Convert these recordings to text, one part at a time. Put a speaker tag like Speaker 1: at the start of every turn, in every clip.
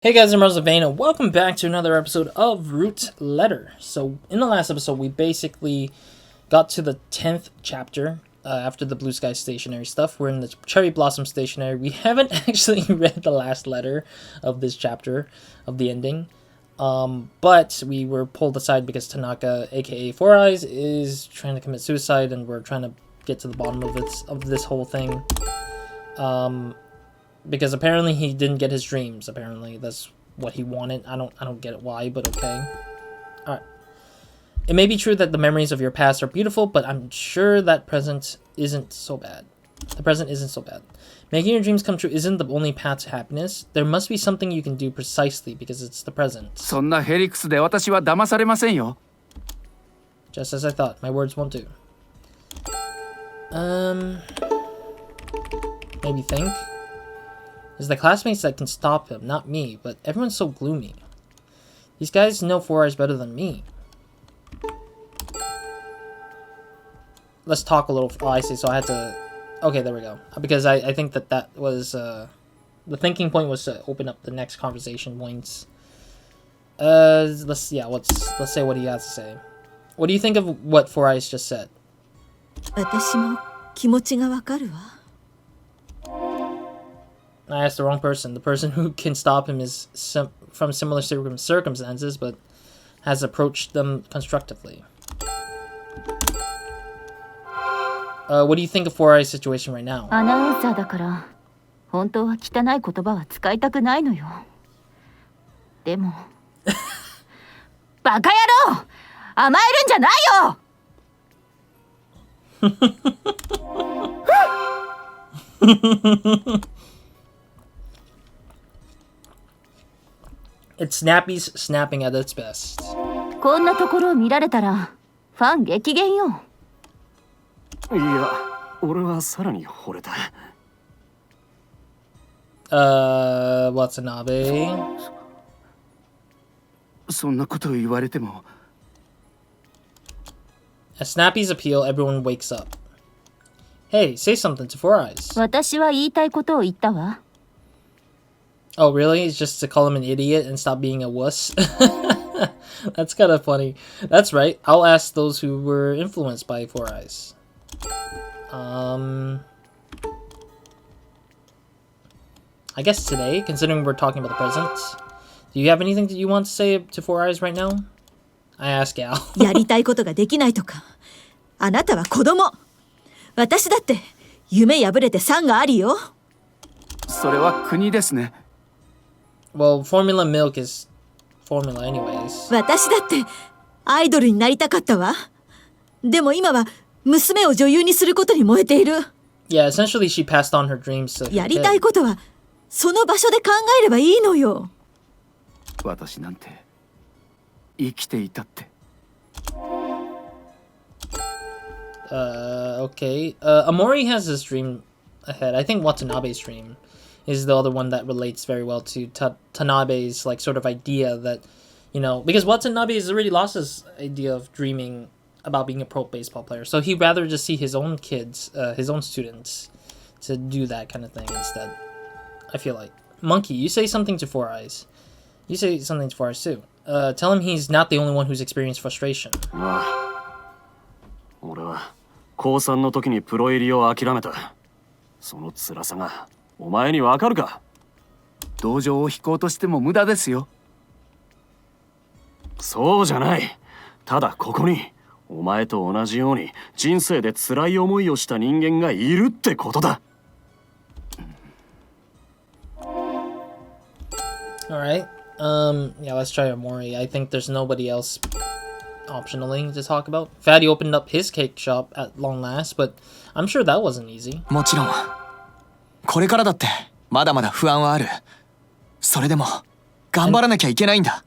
Speaker 1: Hey guys, I'm RozaldVaneGAME. Welcome back to another episode of Root Letter. So, in the last episode, we basically got to the 10th chapter after the Blue Sky Stationery stuff. We're in the Cherry Blossom Stationery. We haven't actually read the last letter of this chapter, of the ending. But we were pulled aside because Tanaka, aka Four Eyes, is trying to commit suicide, and we're trying to get to the bottom of this whole thing. Because apparently he didn't get his dreams. Apparently that's what he wanted. I don't get it why, but okay. Alright. It may be true that the memories of your past are beautiful, but I'm sure that present isn't so bad. The present isn't so bad. Making your dreams come true isn't the only path to happiness. There must be something you can do precisely because it's the present.
Speaker 2: そんなヘリクスで私は騙されませんよ。
Speaker 1: Just as I thought. My words won't do. Maybe think? It's the classmates that can stop him, not me, but everyone's so gloomy. These guys know Four Eyes better than me. Let's talk a little. Oh, I see, so I had to... Okay, there we go. Because I think that was... the thinking point was to open up the next conversation points. Let's say what he has to say. What do you think of what Four Eyes just said?
Speaker 3: 私も気持ちがわかるわ。
Speaker 1: I asked the wrong person. The person who can stop him is from similar circumstances, but has approached them constructively. What do you think of Four Eyes' situation right now?
Speaker 3: アナウンサーだから本当は汚い言葉は使いたくないのよ。でもバカ野郎、甘えるんじゃないよ。
Speaker 1: It's Snappy's snapping at its best.
Speaker 3: こんなところを見られたらファン激減よ。
Speaker 2: いや、俺はさらに惚れた。
Speaker 1: Watanabe?
Speaker 2: そんなことを言われても。
Speaker 1: At Snappy's appeal, everyone wakes up. Hey, say something to Four Eyes.
Speaker 3: 私は言いたいことを言ったわ。
Speaker 1: Oh, really? It's just to call him an idiot and stop being a wuss? That's kind of funny. That's right. I'll ask those who were influenced by Four Eyes. I guess today, considering we're talking about the present. Do you have anything that you want to say to Four Eyes right now? I ask Al.
Speaker 3: やりたいことができないとか。あなたは子供。私だって夢破れて産がありよ。
Speaker 2: それは国ですね。
Speaker 1: Well, formula milk is formula anyways.
Speaker 3: 私だってアイドルになりたかったわ。でも今は娘を女優にすることに燃えている。
Speaker 1: Yeah, essentially she passed on her dreams to her
Speaker 3: やりたいことはその場所で考えればいいのよ。
Speaker 2: 私なんて生きていたって。
Speaker 1: Okay. Amori has this dream ahead. I think Watanabe's dream is the other one that relates very well to Tanabe's like sort of idea that, you know, because Watanabe has already lost his idea of dreaming about being a pro baseball player, so he'd rather just see his own kids, his own students, to do that kind of thing instead. I feel like. Monkey, you say something to Four Eyes. You say something to Four Eyes too. Tell him he's not the only one who's experienced frustration.
Speaker 2: ああ、俺は高3の時にプロ入りを諦めた。その辛さがお前にわかるか？同情を引こうとしても無駄ですよ。そうじゃない。ただここにお前と同じように人生で辛い思いをした人間がいるってことだ。
Speaker 1: Alright. Yeah, let's try Amori. I think there's nobody else optionally to talk about. Fatty opened up his cake shop at long last, but I'm sure that wasn't easy.
Speaker 4: もちろんこれからだってまだまだ不安はある。それでも頑張らなきゃいけないんだ。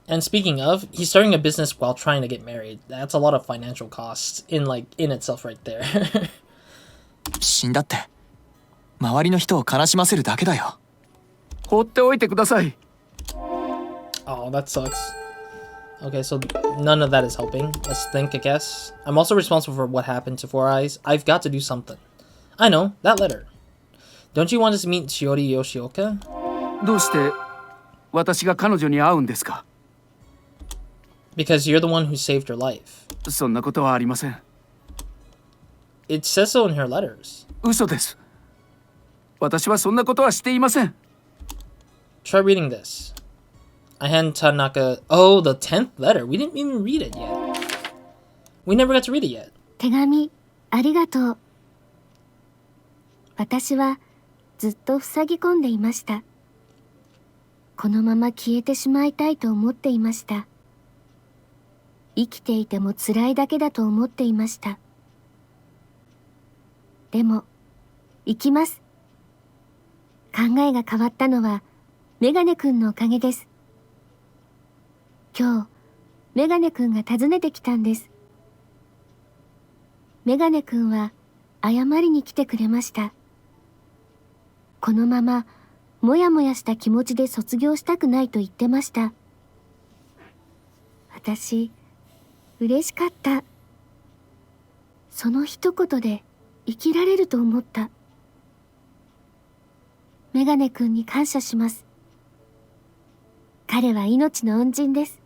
Speaker 1: And speaking of, he's starting a business while trying to get married. That's a lot of financial costs in itself right there.
Speaker 4: 死んだって周りの人を悲しませるだけだよ。
Speaker 2: 放っておいてください。
Speaker 1: Oh, that sucks. Okay, so none of that is helping. Let's think, I guess. I'm also responsible for what happened to Four Eyes. I've got to do something. I know, that letter. Don't you want us to meet Shiori Yoshioka?
Speaker 2: どうして私が彼女に会うんですか？
Speaker 1: Because you're the one who saved her life.
Speaker 2: そんなことはありません。
Speaker 1: It says so in her letters.
Speaker 2: 嘘です。私はそんなことはしていません。
Speaker 1: Try reading this. I hand Tanaka... Oh, the 10th letter. We didn't even read it yet. We never got to read it yet.
Speaker 5: 手紙ありがとう。私はずっと塞ぎ込んでいました。このまま消えてしまいたいと思っていました。生きていても辛いだけだと思っていました。でも生きます。考えが変わったのはメガネくんのおかげです。今日メガネくんが訪ねてきたんです。メガネくんは謝りに来てくれました。このままもやもやした気持ちで卒業したくないと言ってました。私嬉しかった。その一言で生きられると思った。メガネくんに感謝します。彼は命の恩人です。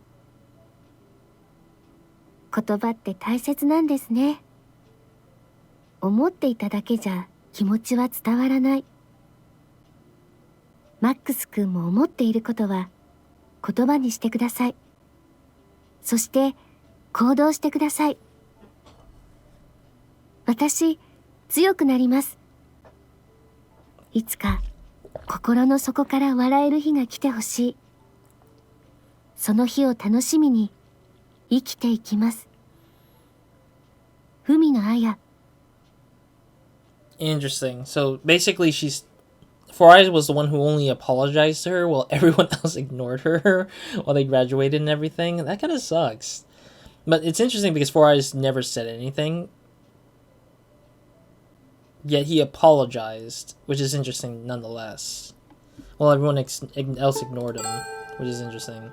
Speaker 5: 言葉って大切なんですね。思っていただけじゃ気持ちは伝わらない。マックスくんも思っていることは言葉にしてください。そして行動してください。私、強くなります。いつか心の底から笑える日が来てほしい。その日を楽しみに生きていきます。Fumino Aya.
Speaker 1: Interesting. So basically, Four Eyes was the one who only apologized to her while everyone else ignored her while they graduated and everything. That kind of sucks. But it's interesting because Four Eyes never said anything. Yet he apologized, which is interesting nonetheless. Well, everyone else ignored him, which is interesting.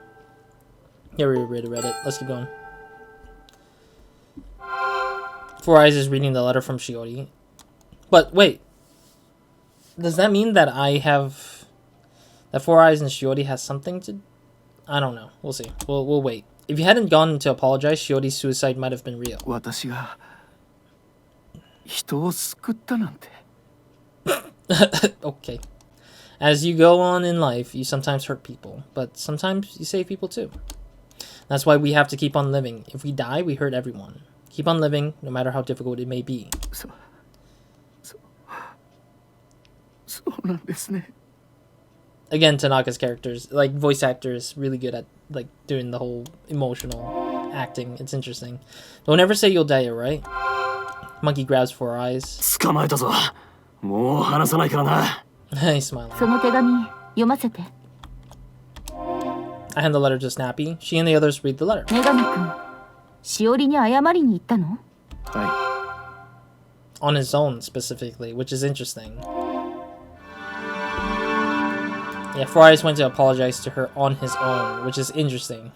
Speaker 1: Here we read it. Let's keep going. Four Eyes is reading the letter from Shiori. But wait. Does that mean that that Four Eyes and Shiori has something to... I don't know. We'll see. We'll wait. If you hadn't gone to apologize, Shiori's suicide might have been real.
Speaker 2: 私が人を救ったなんて。
Speaker 1: Okay. As you go on in life, you sometimes hurt people, but sometimes you save people too. That's why we have to keep on living. If we die, we hurt everyone. Keep on living, no matter how difficult it may be.
Speaker 2: そうなんですね。
Speaker 1: Again, Tanaka's characters, like voice actors, really good at like doing the whole emotional acting. It's interesting. Don't ever say you'll die, alright? Monkey grabs Four Eyes.
Speaker 2: 捕まえたぞ。もう話さないからな。
Speaker 1: He's smiling.
Speaker 5: その手紙読ませて。
Speaker 1: I hand the letter to Snappy. She and the others read the letter.
Speaker 5: メガネくん、しおりに謝りに行ったの？
Speaker 2: は
Speaker 1: On his own, specifically, which is interesting. Yeah, Four Eyes went to apologize to her on his own, which is interesting.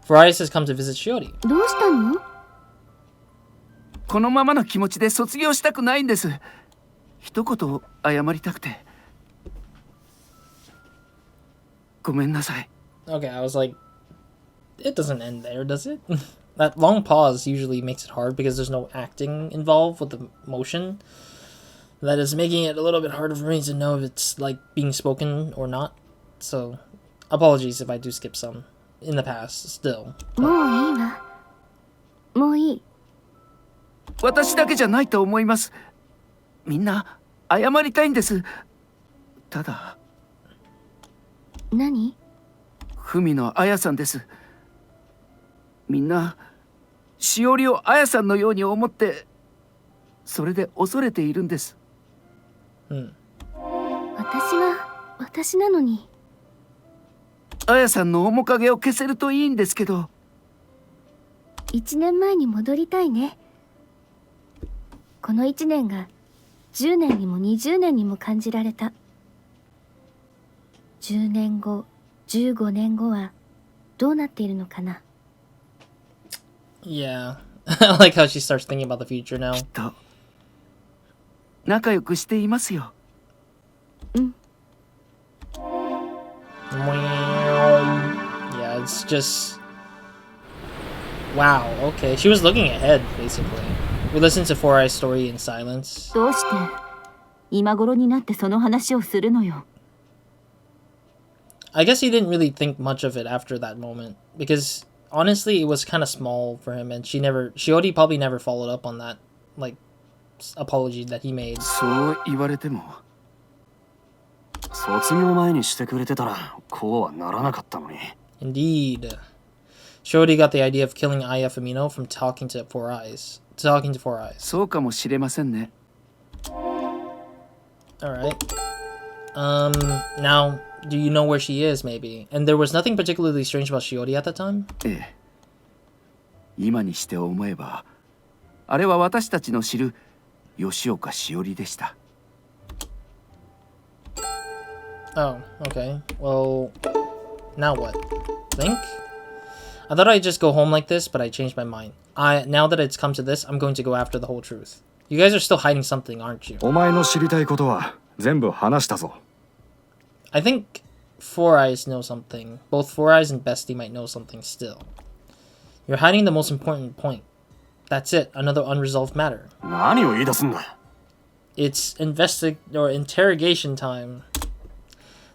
Speaker 1: Four Eyes has come to visit Shiori.
Speaker 5: どうしたの？
Speaker 2: い。このままの気持ちで卒業したくないんです。一言謝りたくて。ごめんなさい。
Speaker 1: Okay, I was like, it doesn't end there, does it? That long pause usually makes it hard because there's no acting involved with the motion. That is making it a little bit harder for me to know if it's like being spoken or not. So, apologies if I do skip some in the past still.
Speaker 5: もういいわ。もういい。
Speaker 2: 私だけじゃないと思います。みんな謝りたいんです。ただ、
Speaker 5: 何？
Speaker 2: 文野彩さんです。みんなしおりを彩さんのように思って、それで恐れているんです。
Speaker 5: 私は私なのに。
Speaker 2: 彩さんの面影を消せるといいんですけど。
Speaker 5: 1年前に戻りたいね。この1年が10年にも20年にも感じられた。10年後、15年後はどうなっているのかな。
Speaker 1: Yeah. I like how she starts thinking about the future now.
Speaker 2: きっと仲良くしていますよ。
Speaker 1: Yeah, it's just... Wow, okay. She was looking ahead, basically. We listened to Four Eyes' story in silence.
Speaker 3: どうして今頃になってその話をするのよ。
Speaker 1: I guess he didn't really think much of it after that moment. Because, honestly, it was kind of small for him. And Shiori probably never followed up on that, like, apology that he made.
Speaker 2: そう言われても卒業前にしてくれてたらこうはならなかったのに。
Speaker 1: Indeed. Shiori got the idea of killing Aya Fumino from talking to Four Eyes.
Speaker 2: そうかもしれませんね。
Speaker 1: Alright. Now, do you know where she is, maybe? And there was nothing particularly strange about Shiori at the time?
Speaker 2: ええ。今にして思えば、あれは私たちの知る吉岡しおりでした。
Speaker 1: Oh, okay. Well, now what? Think? I thought I'd just go home like this, but I changed my mind. Now that it's come to this, I'm going to go after the whole truth. You guys are still hiding something, aren't you?
Speaker 6: お前の知りたいことは全部話したぞ。
Speaker 1: I think Four Eyes know something. Both Four Eyes and Bestie might know something still. You're hiding the most important point. That's it, another unresolved matter.
Speaker 2: 何を言い出すんだ。
Speaker 1: It's interrogation time.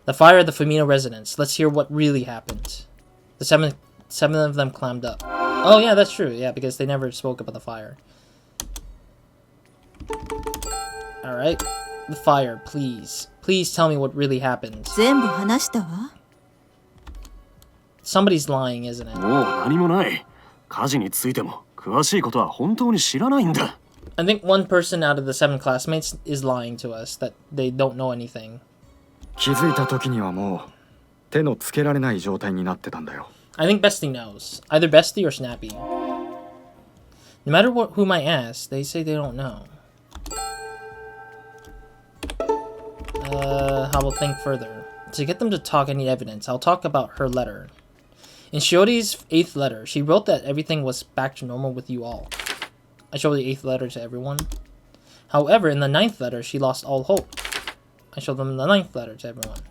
Speaker 1: The fire at the Fumino residence. Let's hear what really happened. The seven of them climbed up. Oh yeah, that's true. Yeah, because they never spoke about the fire. Alright. The fire, please. Please tell me what really happened.
Speaker 3: 全部話したわ。
Speaker 1: Somebody's lying, isn't it?
Speaker 2: もう何もない。火事についても詳しいことは本当に知らないんだ。
Speaker 1: I think one person out of the 7 classmates is lying to us that they don't know anything.
Speaker 6: 気づいた時にはもう手のつけられない状態になってたんだよ。
Speaker 1: I think Bestie knows. Either Bestie or Snappy. No matter whom I ask, they say they don't know. How about think further? To get them to talk, I need evidence. I'll talk about her letter. In Shiori's 8th letter, she wrote that everything was back to normal with you all. I showed the 8th letter to everyone. However, in the 9th letter, she lost all hope. I showed them the 9th letter to everyone.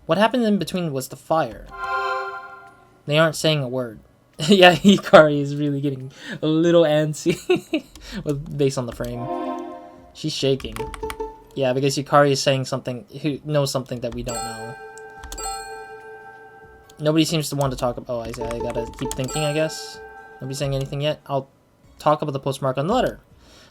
Speaker 1: What happened in between was the fire. They aren't saying a word. Yeah, Hikari is really getting a little antsy based on the frame. She's shaking. Yeah, because Hikari is saying something, who knows something that we don't know. Nobody seems to want to talk about... Oh, I gotta keep thinking, I guess. Nobody's saying anything yet. I'll talk about the postmark on the letter.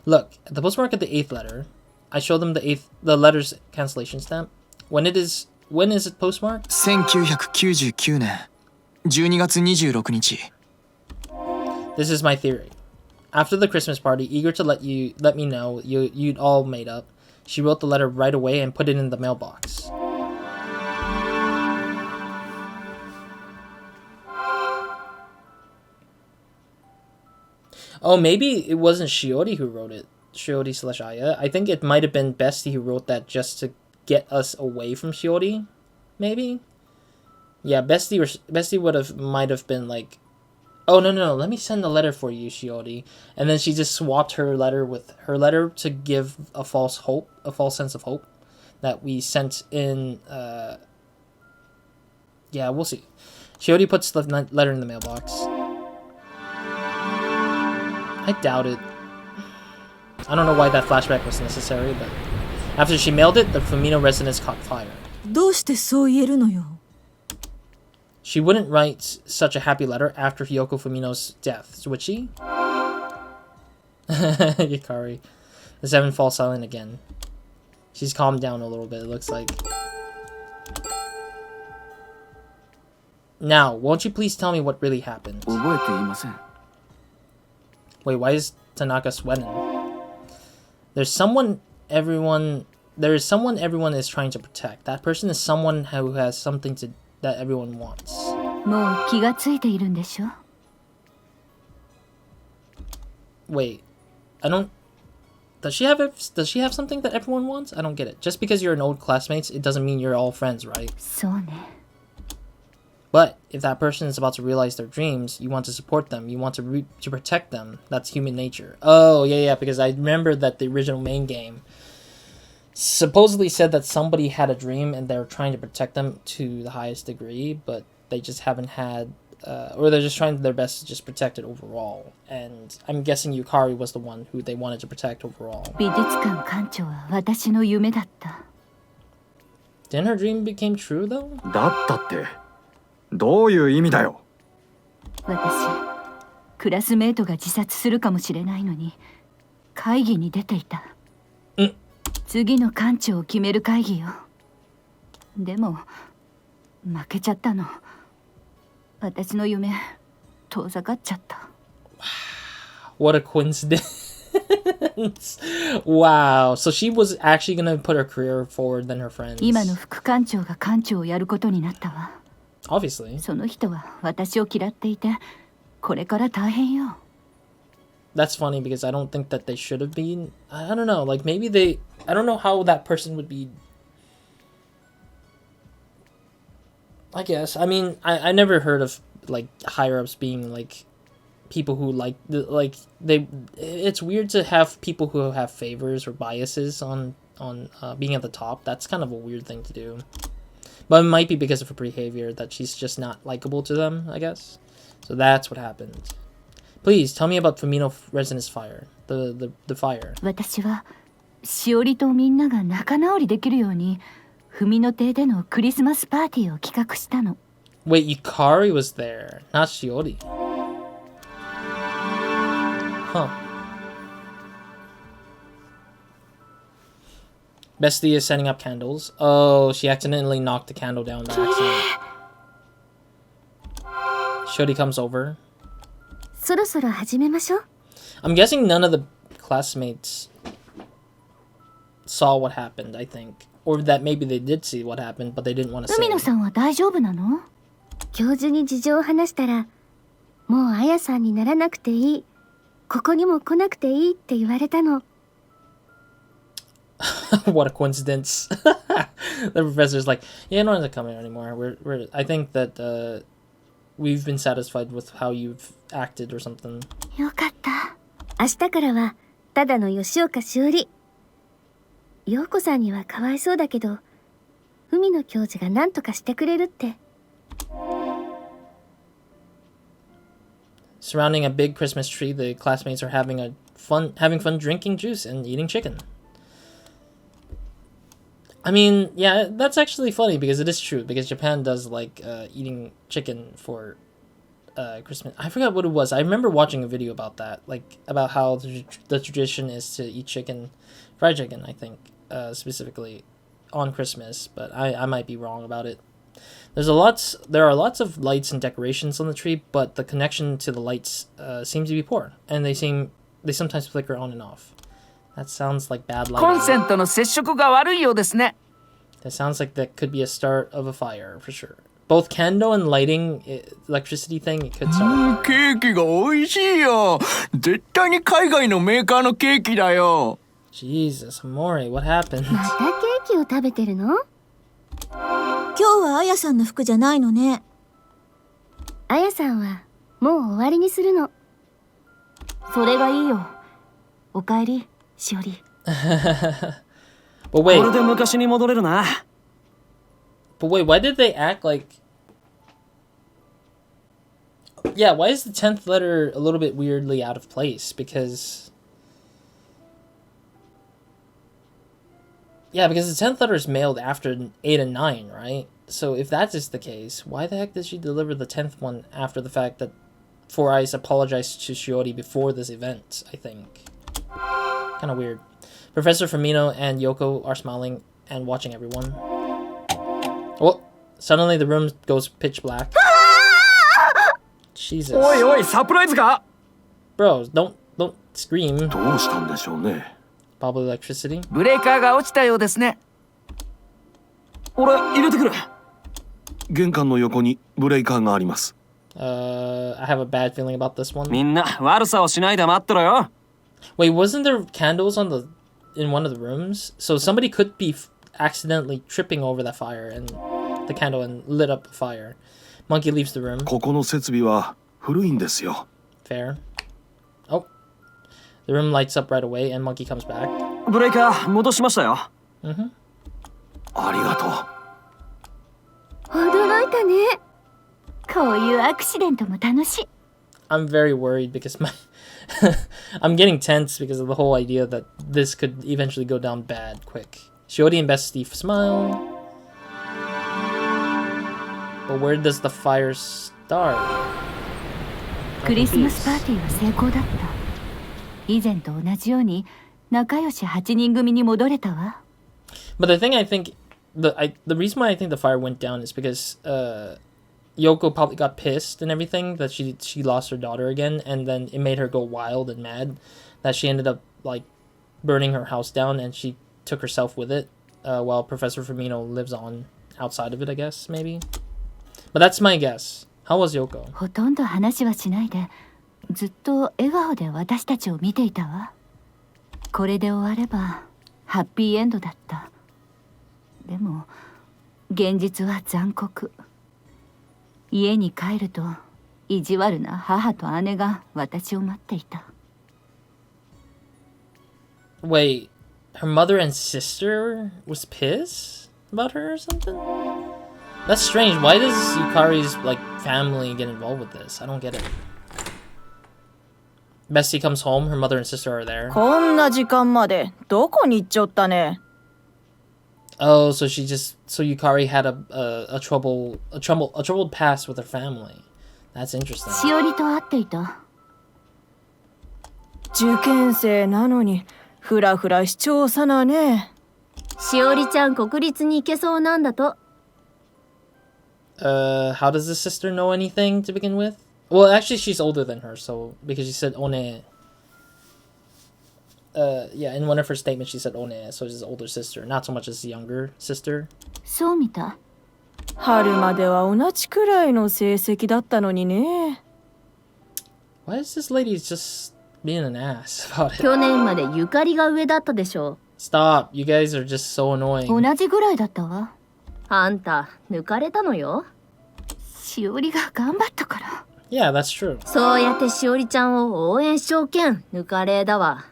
Speaker 1: Look, at the postmark at the 8th letter, I showed them the letter's cancellation stamp. When is it postmarked?
Speaker 4: 1999年12月26日。
Speaker 1: This is my theory. After the Christmas party, eager to let me know you'd all made up, she wrote the letter right away and put it in the mailbox. Oh, maybe it wasn't Shiori who wrote it. Shiori/Aya. I think it might have been Bestie who wrote that just to get us away from Shiori. Maybe? Yeah, Bestie might have been like, oh, no, let me send the letter for you, Shiori. And then she just swapped her letter with her letter to give a false sense of hope that we sent in, yeah, we'll see. Shiori puts the letter in the mailbox. I doubt it. I don't know why that flashback was necessary, but after she mailed it, the Fumino residence caught fire.
Speaker 3: どうしてそう言えるのよ。
Speaker 1: She wouldn't write such a happy letter after Hyoko Fumino's death, would she? Hikari. The 7 fall silent again. She's calmed down a little bit, it looks like. Now, won't you please tell me what really happened?
Speaker 2: 覚えていません。
Speaker 1: Wait, why is Tanaka sweating? There is someone everyone is trying to protect. That person is someone who has something that everyone wants.
Speaker 3: もう気がついているんでしょ。
Speaker 1: Wait, does she have something that everyone wants? I don't get it. Just because you're an old classmate, it doesn't mean you're all friends, right?
Speaker 3: そうね。
Speaker 1: But if that person is about to realize their dreams, you want to support them. You want to protect them. That's human nature. Oh, yeah, because I remember that the original main game, supposedly said that somebody had a dream and they're trying to protect them to the highest degree, but they just haven't had, or they're just trying their best to just protect it overall. And I'm guessing Yukari was the one who they wanted to protect overall.
Speaker 3: 美術館館長は私の夢だった。
Speaker 1: Didn't her dream became true though?
Speaker 6: だったってどういう意味だよ。
Speaker 3: 私、クラスメートが自殺するかもしれないのに会議に出ていた。次の館長を決める会議よ。でも負けちゃったの。私の夢遠ざかっちゃった。
Speaker 1: What a coincidence. Wow. So she was actually gonna put her career forward than her friends.
Speaker 3: 今の副館長が館長をやることになったわ。
Speaker 1: Obviously.
Speaker 3: その人は私を嫌っていて、これから大変よ。
Speaker 1: That's funny because I don't think that they should have been. I don't know. Like maybe they. I don't know how that person would be. I guess. I mean, I never heard of like higher ups being like people who like they. It's weird to have people who have favors or biases on being at the top. That's kind of a weird thing to do. But it might be because of her behavior that she's just not likable to them, I guess. So that's what happened. Please tell me about Fumino Resonance Fire. The fire.
Speaker 3: 私はしおりとみんなが仲直りできるようにフミノ邸でのクリスマスパーティーを企画したの。
Speaker 1: Wait, Yukari was there, not Shiori. Huh. Bestie is setting up candles. Oh, she accidentally knocked the candle down by accident. Shiori comes over.
Speaker 5: そろそろ始めましょう。
Speaker 1: I'm guessing none of the classmates saw what happened, I think. Or that maybe they did see what happened, but they didn't want to say.
Speaker 3: 海野さんは大丈夫なの？
Speaker 5: 教授に事情を話したら、もうあやさんにならなくていい。ここにも来なくていいって言われたの。
Speaker 1: What a coincidence. The professor's like, yeah, no one's coming anymore. I think that we've been satisfied with how you've acted or something.
Speaker 5: よかった。明日からはただの吉岡しおり。陽子さんにはかわいそうだけど、海野教授が何とかしてくれるって。
Speaker 1: Surrounding a big Christmas tree, the classmates are having fun drinking juice and eating chicken. I mean, yeah, that's actually funny because it is true, because Japan does like eating chicken for Christmas. I forgot what it was. I remember watching a video about that, like about how the tradition is to eat chicken, fried chicken, I think, specifically on Christmas, but I might be wrong about it. There are lots of lights and decorations on the tree, but the connection to the lights seems to be poor, and they sometimes flicker on and off. That sounds like bad lighting.
Speaker 7: コンセントの接触が悪いようですね。
Speaker 1: That sounds like that could be a start of a fire, for sure. Both candle and lighting, electricity thing, it could start a fire.
Speaker 4: ケーキが美味しいよ。絶対に海外のメーカーのケーキだよ。
Speaker 1: Jesus, Amore, what happened?
Speaker 5: またケーキを食べてるの？
Speaker 3: 今日はあやさんの服じゃないのね。
Speaker 5: あやさんはもう終わりにするの。
Speaker 3: それがいいよ。おかえり、しおり。
Speaker 1: But wait,
Speaker 2: これで昔に戻れるな。
Speaker 1: why did they act like... Yeah, why is the 10th letter a little bit weirdly out of place? Because... Yeah, because the 10th letter is mailed after 8 and 9, right? So if that is the case, why the heck did she deliver the 10th one after the fact that Four Eyes apologized to Shiori before this event, I think? Kind of weird. Professor Fumino and Yoko are smiling and watching everyone. Oh, suddenly the room goes pitch black. Jesus.
Speaker 6: おいおいサプライズか。
Speaker 1: Bro, don't scream.
Speaker 2: どうしたんでしょうね。
Speaker 1: Probably electricity.
Speaker 7: ブレーカーが落ちたようですね。
Speaker 2: 俺入れてくる。玄関の横にブレーカーがあります。
Speaker 1: I have a bad feeling about this one.
Speaker 2: みんな悪さをしないで待ってろよ。
Speaker 1: Wait, wasn't there candles in one of the rooms? So somebody could be accidentally tripping over that fire and the candle and lit up a fire. Monkey leaves the room.
Speaker 2: ここの設備は古いんですよ。
Speaker 1: Fair. Oh. The room lights up right away and Monkey comes back.
Speaker 2: ブレーカー戻しましたよ。ありがとう。
Speaker 5: 驚いたね。
Speaker 3: こういうアクシデントも楽しい。
Speaker 1: I'm very worried because my I'm getting tense because of the whole idea that this could eventually go down bad quick. Shiori and Bestie smile. But where does the fire start?
Speaker 3: クリスマスパーティーは成功だった。以前と同じように仲良し8人組に戻れたわ。
Speaker 1: But the thing I think the reason why I think the fire went down is because Yoko probably got pissed and everything that she lost her daughter again, and then it made her go wild and mad that she ended up like burning her house down, and she took herself with it while Professor Fumino lives on outside of it, I guess, maybe. But that's my guess. How was Yoko?
Speaker 3: ほとんど話はしないでずっと笑顔で私たちを見ていたわ。これで終わればハッピーエンドだった。でも現実は残酷。家に帰ると意地悪な母と姉が私を待っていた。
Speaker 1: Wait, her mother and sister was pissed about her or something? That's strange. Why does Yukari's like family get involved with this? I don't get it. Bestie comes home, her mother and sister are there.
Speaker 8: こんな時間までどこに行っちゃったね。
Speaker 1: Oh, so Yukari had a troubled past with her family. That's interesting.
Speaker 3: しおりと会っていた。
Speaker 8: 受験生なのにフラフラしちょうさなね。
Speaker 5: しおりちゃん国立に行けそうなんだと。
Speaker 1: How does the sister know anything to begin with? Well, actually, she's older than her, so because she said one. Yeah, in one of her statements, she said one, so she's older sister, not so much as younger sister.
Speaker 3: そうみたい。
Speaker 8: 春までは同じくらいの成績だったのにね。
Speaker 1: Why is this lady just being an ass about it?
Speaker 5: 去年までゆかりが上だったでしょ。
Speaker 1: Stop! You guys are just so annoying.
Speaker 3: 同じぐらいだったわ。
Speaker 5: あんた抜かれたのよ。
Speaker 3: しおりが頑張ったから。
Speaker 1: Yeah, that's true.
Speaker 5: そうやってしおりちゃんを応援しちょうけん抜かれだわ。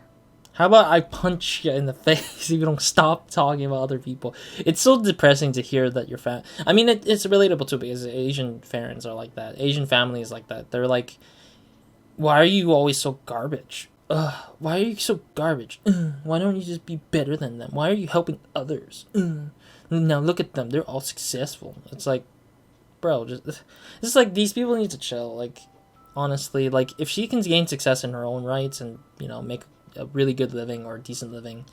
Speaker 1: How about I punch you in the face if you don't stop talking about other people? It's so depressing to hear that your I mean, it's relatable too because Asian parents are like that. Asian families like that. They're like, why are you always so garbage? Ugh, why are you so garbage? Why don't you just be better than them? Why are you helping others? Now look at them. They're all successful. It's like, bro, just like these people need to chill. Like, honestly, like if she can gain success in her own rights and, you know, make a really good living or decent living,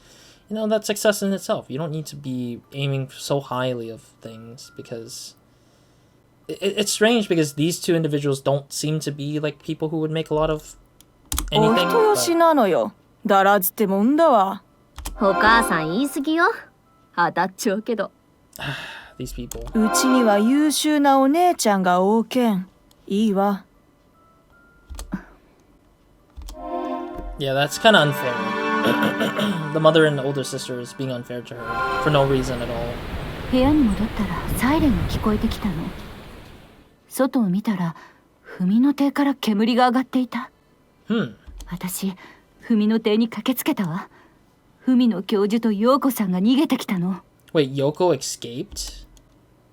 Speaker 1: you know, that's success in itself. You don't need to be aiming so highly of things because it's strange because these two individuals don't seem to be like people who would make a lot of
Speaker 8: お
Speaker 1: anything.
Speaker 8: 人よしなのよ。だらずってもんだわ。
Speaker 5: お母さん言い過ぎよ。当たっちゃうけど。
Speaker 1: These people.
Speaker 8: うちには優秀なお姉ちゃんが多けん。いいわ。
Speaker 1: Yeah, that's kind of unfair. The mother and the older sister is being unfair to her for no reason at all.
Speaker 3: 部屋に戻ったらサイレンが聞こえてきたの。外を見たら文の邸から煙が上がっていた。私、文の邸に駆けつけたわ。文の教授と陽子さんが逃げてきたの。
Speaker 1: Wait, Yoko escaped?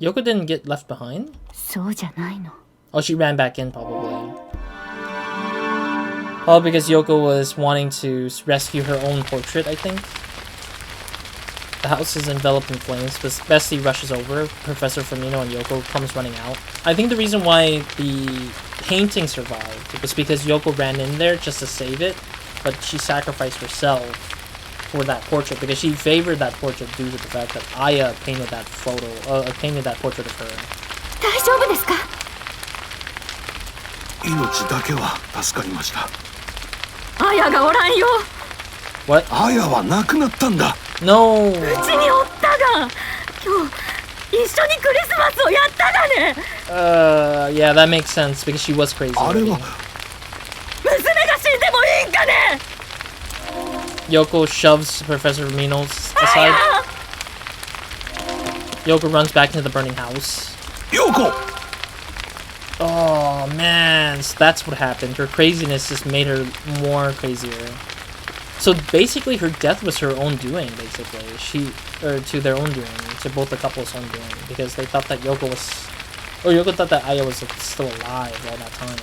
Speaker 1: Yoko didn't get left behind?
Speaker 3: そうじゃないの。
Speaker 1: Oh, she ran back in probably. Oh, because Yoko was wanting to rescue her own portrait, I think. The house is enveloped in flames, but Bestie rushes over. Professor Fumino and Yoko comes running out. I think the reason why the painting survived was because Yoko ran in there just to save it, but she sacrificed herself for that portrait because she favored that portrait due to the fact that Aya painted that painted that portrait of her.
Speaker 3: 大丈夫ですか？
Speaker 2: 命だけは助かりました。
Speaker 3: アヤがおらんよ。
Speaker 1: What?
Speaker 2: アヤは亡くなったんだ。
Speaker 1: No!
Speaker 3: うちにおったが、今日一緒にクリスマスをやったがね。
Speaker 1: Yeah, that makes sense because she was crazy.
Speaker 2: あれは
Speaker 3: 娘が死んでもいいんかね。
Speaker 1: Yoko shoves Professor Fumino's aside. Yoko runs back into the burning house.
Speaker 2: ヨコ
Speaker 1: Oh man, so that's what happened. Her craziness just made her more crazier. So basically, her death was her own doing. Basically, to their own doing, to both the couple's own doing, because they thought that Yoko thought that Aya was still alive all that time.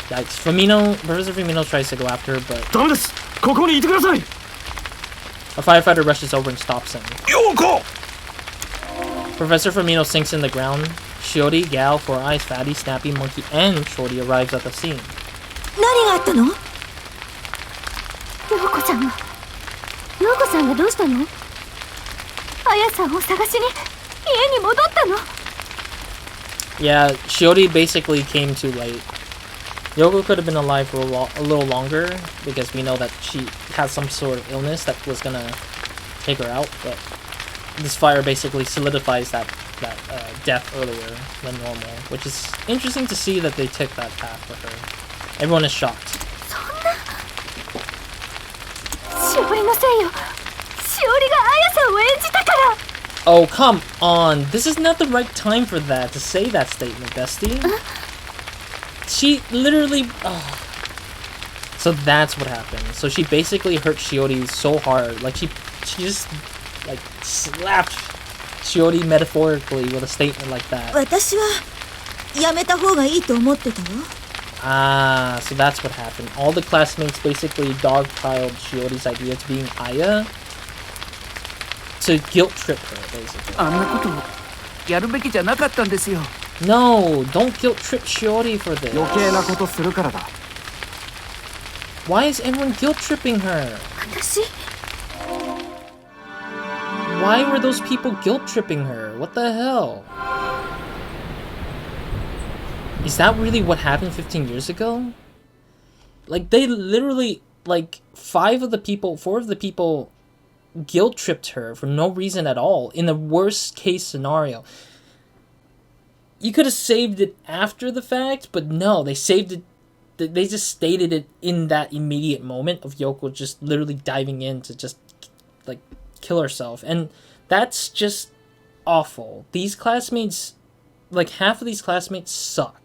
Speaker 1: Yikes! Professor Fumino tries to go after her, but a firefighter rushes over and stops him.
Speaker 2: Yoko!
Speaker 1: Professor Fumino sinks in the ground. Shiori, Gal, Four Eyes, Fatty, Snappy, Monkey, and Shorty arrives at the scene.
Speaker 3: 何があったの？
Speaker 5: 陽子ちゃんがどうしたの？あやさんを探しに家に戻ったの？
Speaker 1: Yeah, Shiori basically came too late. Yoko could have been alive for a little longer, because we know that she has some sort of illness that was gonna take her out, but this fire basically solidifies that death earlier than normal, which is interesting to see that they took that path for her. Everyone is shocked.
Speaker 5: しおりのせいよ。しおりがあやさんを演じたから。
Speaker 1: Oh, come on. This is not the right time for that, to say that statement, bestie. She literally... Oh. So that's what happened. So she basically hurt Shiori so hard. Like, she just, like, slapped Shiori metaphorically with a statement like that.
Speaker 3: 私はやめた方がいいと思ってたわ。
Speaker 1: Ah, so that's what happened. All the classmates basically dogpiled Shiori's idea to being Aya to guilt trip her, basically.
Speaker 7: あんなことやるべきじゃなかったんですよ。
Speaker 1: No, don't guilt trip Shiori for this.
Speaker 6: 余計なことするからだ。
Speaker 1: Why is everyone guilt tripping her?
Speaker 5: 私
Speaker 1: Why were those people guilt tripping her? What the hell? Is that really what happened 15 years ago? Like, they literally, like, 4 of the people guilt tripped her for no reason at all in the worst case scenario. You could have saved it after the fact, but no, they saved it. They just stated it in that immediate moment of Yoko just literally diving in to just, like, kill herself. And that's just awful. These classmates, like, half of these classmates suck.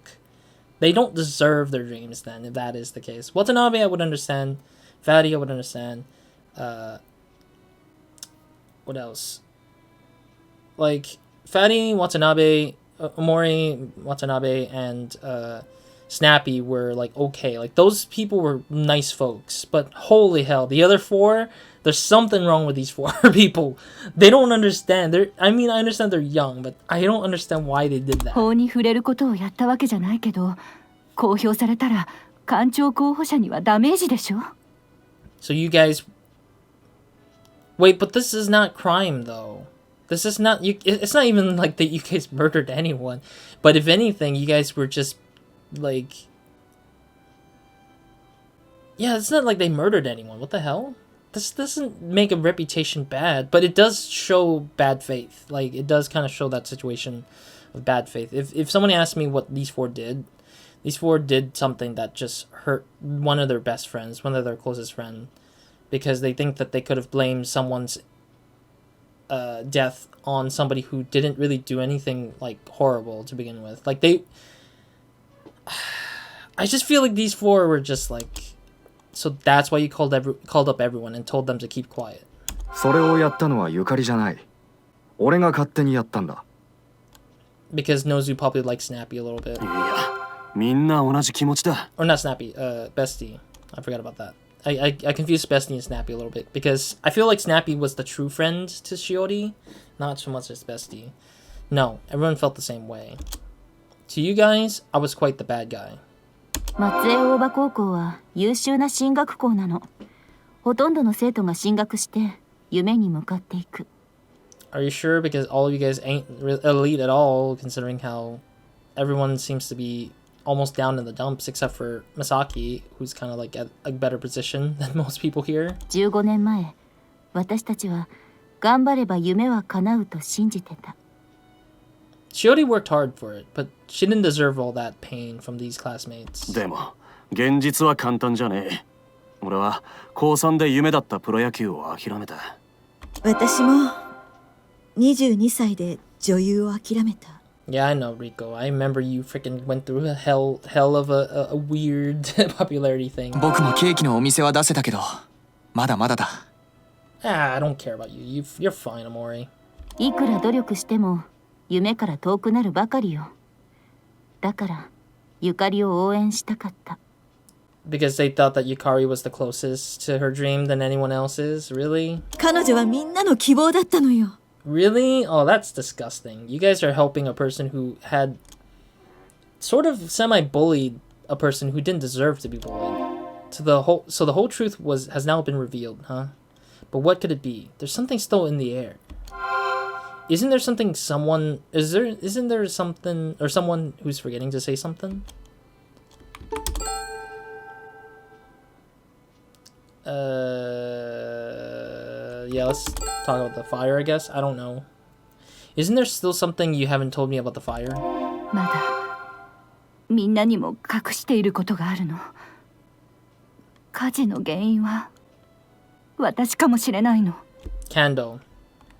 Speaker 1: They don't deserve their dreams then, if that is the case. Watanabe, I would understand. Fatty, I would understand. What else? Like, Fatty, Watanabe, Omori, Watanabe, and Snappy were, like, okay. Like, those people were nice folks. But holy hell, the other 4, there's something wrong with these 4 people. They don't understand. I mean, I understand they're young, but I don't understand why they did that.
Speaker 3: 法に触れることをやったわけじゃないけど、公表されたら官庁候補者にはダメージでしょ。
Speaker 1: So you guys... Wait, but this is not crime, though. This is not... It's not even like that you guys murdered anyone. But if anything, you guys were just, like... Yeah, it's not like they murdered anyone. What the hell? This doesn't make a reputation bad, but it does show bad faith. Like, it does kind of show that situation of bad faith. If someone asked me what these 4 did, these 4 did something that just hurt one of their best friends, one of their closest friends, because they think that they could have blamed someone's death on somebody who didn't really do anything, like, horrible to begin with. Like, they... I just feel like these 4 were just, like... So that's why you called up everyone and told them to keep quiet.
Speaker 6: それをやったのはゆかりじゃない。俺が勝手にやったんだ。
Speaker 1: Because Nozu probably likes Snappy a little bit.
Speaker 2: いや、みんな同じ気持ちだ。
Speaker 1: Or not Snappy, Bestie. I forgot about that. I confused Bestie and Snappy a little bit. Because I feel like Snappy was the true friend to Shiori, not so much as Bestie. No, everyone felt the same way. To you guys, I was quite the bad guy.
Speaker 3: 松江大場高校は優秀な進学校なの。ほとんどの生徒が進学して夢に向かっていく。
Speaker 1: Are you sure? Because all of you guys ain't elite at all, considering how everyone seems to be almost down in the dumps, except for Masaki, who's kind of like at a better position than most people here.
Speaker 3: 15年前、私たちは頑張れば夢は叶うと信じてた。
Speaker 1: Shiori worked hard for it, but she didn't deserve all that pain from these classmates.
Speaker 2: でも、現実は簡単じゃねえ。俺は高3で夢だったプロ野球を諦めた。
Speaker 9: 私も22歳で女優を諦めた。
Speaker 1: Yeah, I know, Rico. I remember you freaking went through a hell of a weird popularity thing.
Speaker 4: 僕もケーキのお店は出せたけど、まだまだだ。
Speaker 1: Ah, I don't care about you. You're fine, Amori.
Speaker 3: いくら努力しても夢から遠くなるばかりよ。だからゆかりを応援したかった。
Speaker 1: Because they thought that Yukari was the closest to her dream than anyone else's? Really?
Speaker 9: 彼女はみんなの希望だったのよ。
Speaker 1: Really? Oh, that's disgusting. You guys are helping a person who had sort of semi-bullied a person who didn't deserve to be bullied. So the whole truth has now been revealed, huh? But what could it be? There's something still in the air. Isn't there something someone who's forgetting to say something? Yeah, let's talk about the fire, I guess. I don't know. Isn't there still something you haven't told me about the fire?
Speaker 3: まだみんなにも隠していることがあるの。火事の原因は私かもしれないの。
Speaker 1: Candle.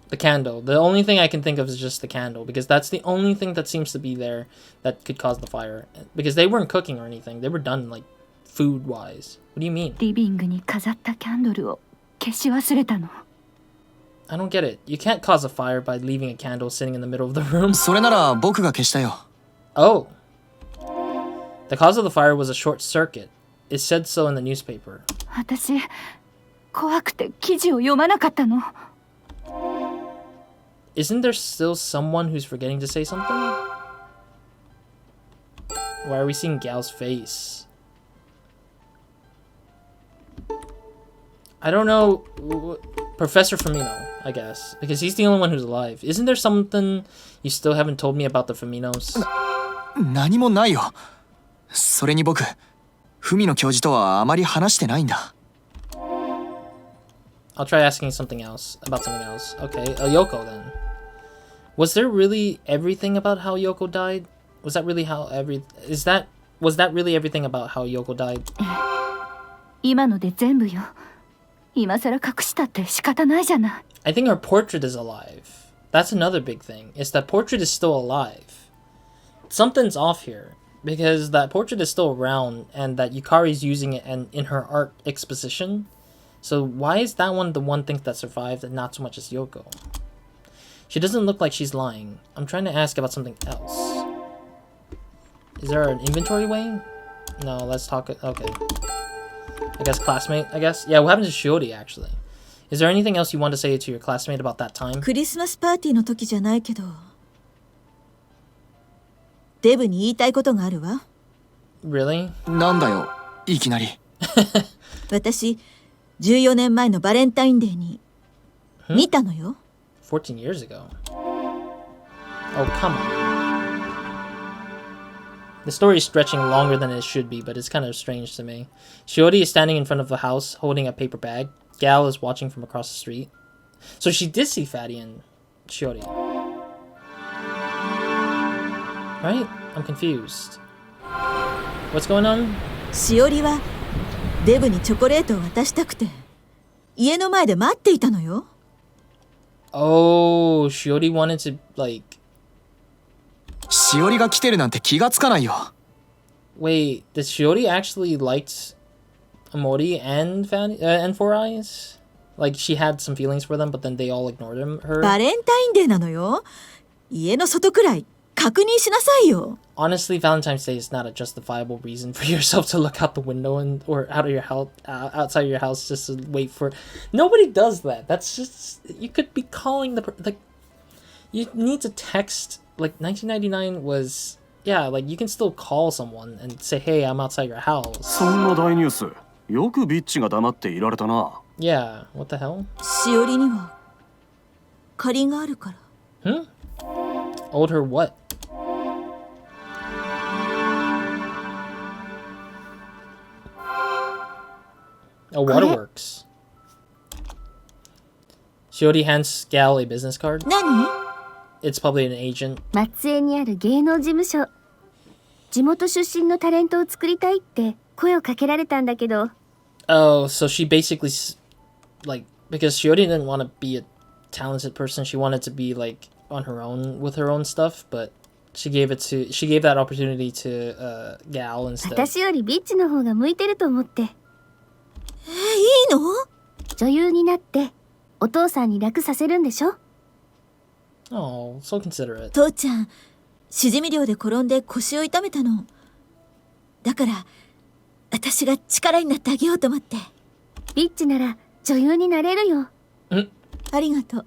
Speaker 1: The candle. The only thing I can think of is just the candle, because that's the only thing that seems to be there that could cause the fire. Because they weren't cooking or anything. They were done, like, food-wise. What do you mean?
Speaker 3: リビングに飾ったキャンドルを消し忘れたの。
Speaker 1: I don't get it. You can't cause a fire by leaving a candle sitting in the middle of the room.
Speaker 4: それなら僕が消したよ。
Speaker 1: Oh. The cause of the fire was a short circuit. It said so in the newspaper.
Speaker 3: 私怖くて記事を読まなかったの。
Speaker 1: Isn't there still someone who's forgetting to say something? Why are we seeing Gal's face? I don't know. Professor Fumino, I guess. Because he's the only one who's alive. Isn't there something you still haven't told me about the Fuminos?
Speaker 4: 何もないよ。それに僕、文野教授とはあまり話してないんだ。
Speaker 1: I'll try asking something else. About something else. Okay, Yoko then. Was there really everything about how Yoko died? Was that really how was that really everything about how Yoko died?
Speaker 3: 今ので全部よ。今さら隠したって仕方ないじゃない。
Speaker 1: I think her portrait is alive. That's another big thing. Is that portrait is still alive. Something's off here. Because that portrait is still around and that Yukari's using it in her art exposition. So why is that one the one thing that survived and not so much as Yoko? She doesn't look like she's lying. I'm trying to ask about something else. Is there an inventory way? No, let's talk. Okay. I guess classmate, I guess? Yeah, what happened to Shiori, actually? Is there anything else you want to say to your classmate about that time?
Speaker 9: クリスマスパーティーの時じゃないけど、デブに言いたいことがあるわ。
Speaker 1: Really?
Speaker 4: なんだよ、いきなり。
Speaker 9: 私、14年前のバレンタインデーに見たのよ。
Speaker 1: 14 years ago. Oh, come on. The story is stretching longer than it should be, but it's kind of strange to me. Shiori is standing in front of the house, holding a paper bag. Gal is watching from across the street. So she did see Fatty and Shiori. Right? I'm confused. What's going on?
Speaker 9: しおりはデブにチョコレートを渡したくて家の前で待っていたのよ。
Speaker 1: Oh, Shiori wanted to, like...
Speaker 4: しおりが来てるなんて気がつかないよ。
Speaker 1: Wait, did Shiori actually liked Amori and Four Eyes? Like, she had some feelings for them, but then they all ignored her?
Speaker 9: バレンタインデーなのよ。家の外くらい確認しなさいよ。
Speaker 1: Honestly, Valentine's Day is not a justifiable reason for yourself to look out the window or out of your house, outside your house, just to wait for. Nobody does that. That's just, you could be calling you need to text. Like 1999 was, yeah, like you can still call someone and say, hey, I'm outside your house.
Speaker 2: そんな大ニュース、よくビッチが黙っていられたな。
Speaker 1: Yeah, what the hell?
Speaker 9: しおりには借りがあるから。
Speaker 1: Owed her what? A waterworks. Shiori hands Gal a business card.
Speaker 9: 何？
Speaker 1: It's probably an agent.
Speaker 5: 松江にある芸能事務所。地元出身のタレントを作りたいって声をかけられたんだけど。
Speaker 1: Oh, so she basically, like, because Shiori didn't want to be a talented person, she wanted to be, like, on her own with her own stuff, but she gave that opportunity to Gal instead.
Speaker 5: 私よりビッチの方が向いてると思って。
Speaker 9: いいの？
Speaker 5: 女優になってお父さんに楽させるんでしょ？
Speaker 1: Oh, so considerate.
Speaker 9: 父ちゃん、しじみ漁で転んで腰を痛めたの。だから、私が力になってあげようと思って。
Speaker 5: リッチなら女優になれるよ。
Speaker 9: ありがとう。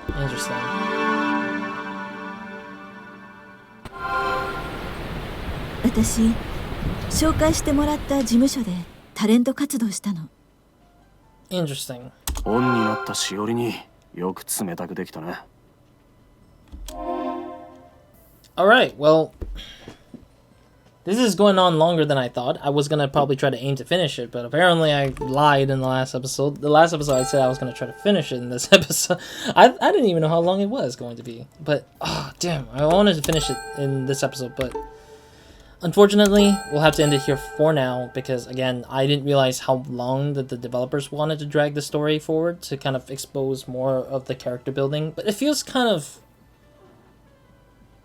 Speaker 1: Interesting.
Speaker 9: 私、紹介してもらった事務所でタレント活動したの。
Speaker 1: Interesting.
Speaker 2: オンになったしおりによく冷たくできたね。
Speaker 1: Alright, well, this is going on longer than I thought. I was gonna probably try to aim to finish it, but apparently I lied in the last episode. The last episode I said I was gonna try to finish it in this episode. I didn't even know how long it was going to be. But, damn, I wanted to finish it in this episode, but unfortunately, we'll have to end it here for now, because, again, I didn't realize how long that the developers wanted to drag the story forward to kind of expose more of the character building. But it feels kind of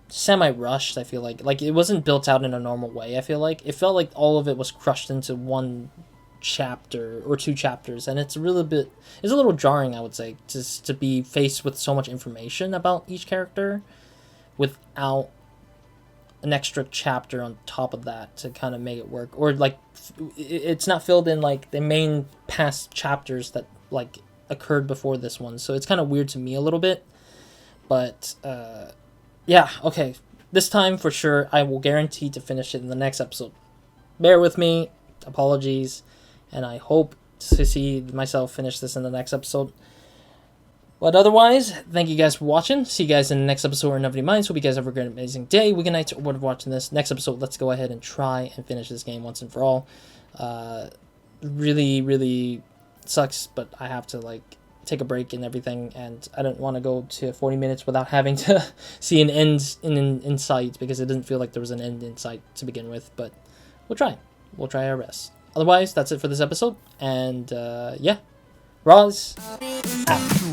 Speaker 1: semi-rushed, I feel like it wasn't built out in a normal way. I feel like it felt like all of it was crushed into one chapter or two chapters, and it's a little jarring, I would say, to be faced with so much information about each character without an extra chapter on top of that to kind of make it work, or like it's not filled in like the main past chapters that like occurred before this one, so it's kind of weird to me a little bit. But yeah, okay. This time, for sure, I will guarantee to finish it in the next episode. Bear with me. Apologies. And I hope to see myself finish this in the next episode. But otherwise, thank you guys for watching. See you guys in the next episode of Nobody Minds. Hope you guys have a great, amazing day, week, and night, or whatever watching this. Next episode, let's go ahead and try and finish this game once and for all. Really, really sucks, but I have to, like, take a break and everything, and I don't want to go to 40 minutes without having to see an end in sight, because it doesn't feel like there was an end in sight to begin with, but we'll try our best. Otherwise, that's it for this episode, and yeah, Roz out.